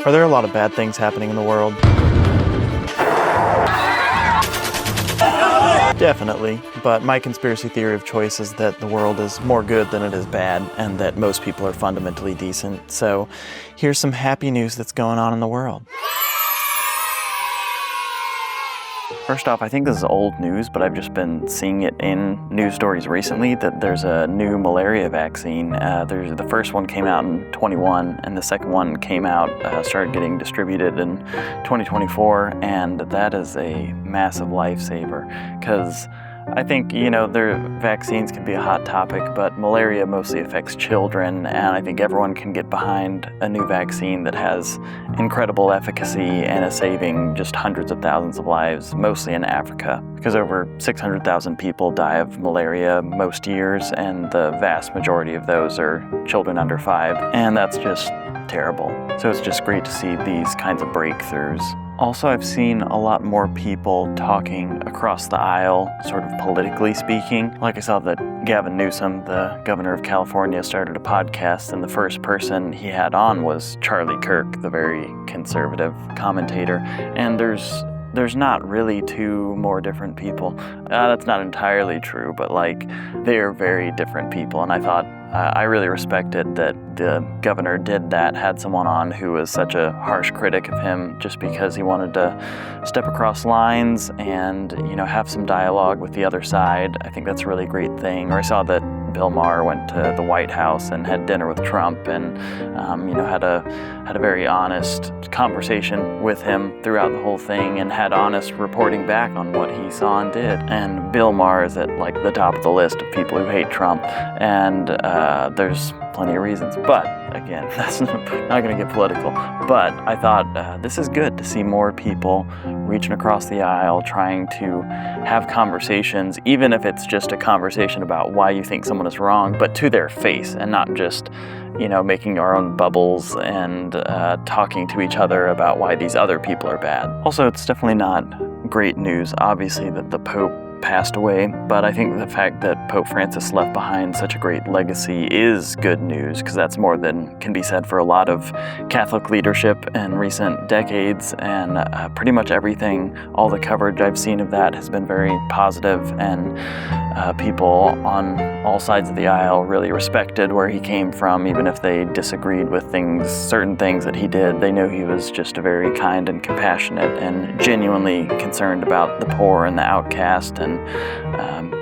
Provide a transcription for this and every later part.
Are there a lot of bad things happening in the world? Definitely, but my conspiracy theory of choice is that the world is more good than it is bad, and that most people are fundamentally decent. So here's some happy news that's going on in the world. First off, I think this is old news, but I've just been seeing it in news stories recently that there's a new malaria vaccine. The first one came out in 21, and the second one came out, started getting distributed in 2024, and that is a massive lifesaver, because I think, their vaccines can be a hot topic, but malaria mostly affects children, and I think everyone can get behind a new vaccine that has incredible efficacy and is saving just hundreds of thousands of lives, mostly in Africa, because over 600,000 people die of malaria most years, and the vast majority of those are children under 5, and that's just terrible. So it's just great to see these kinds of breakthroughs. Also, I've seen a lot more people talking across the aisle, sort of politically speaking. Like I saw that Gavin Newsom, the governor of California, started a podcast, and the first person he had on was Charlie Kirk, the very conservative commentator. And there's not really two more different people. That's not entirely true, but they're very different people. And I thought I really respected that the governor did that, had someone on who was such a harsh critic of him just because he wanted to step across lines and, have some dialogue with the other side. I think that's a really great thing. Or I saw that Bill Maher went to the White House and had dinner with Trump and, had a very honest conversation with him throughout the whole thing and had honest reporting back on what he saw and did. And Bill Maher is at the top of the list of people who hate Trump, and there's plenty of reasons. But again, that's not going to get political. But I thought this is good to see more people reaching across the aisle, trying to have conversations, even if it's just a conversation about why you think someone is wrong, but to their face, and not just making our own bubbles and talking to each other about why these other people are bad. Also, it's definitely not great news, obviously, that the Pope passed away, but I think the fact that Pope Francis left behind such a great legacy is good news, because that's more than can be said for a lot of Catholic leadership in recent decades, and pretty much everything, all the coverage I've seen of that has been very positive, and people on all sides of the aisle really respected where he came from, even if they disagreed with certain things that he did. They knew he was just a very kind and compassionate and genuinely concerned about the poor and the outcast, and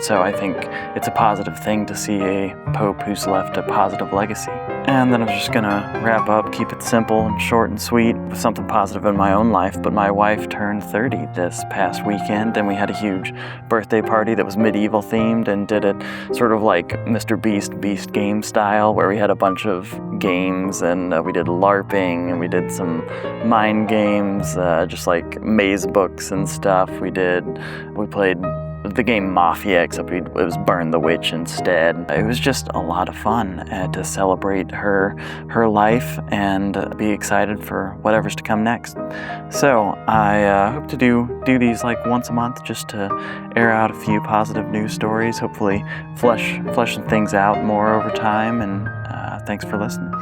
so I think it's a positive thing to see a pope who's left a positive legacy. And then I'm just gonna wrap up, keep it simple and short and sweet with something positive in my own life. But my wife turned 30 this past weekend, and we had a huge birthday party that was medieval themed and did it sort of like Mr. Beast game style, where we had a bunch of games, and we did LARPing, and we did some mind games, just like maze books and stuff. We played the game Mafia, except it was Burn the Witch instead. It was just a lot of fun to celebrate her life and be excited for whatever's to come next. So I hope to do these once a month, just to air out a few positive news stories, hopefully flesh things out more over time, and thanks for listening.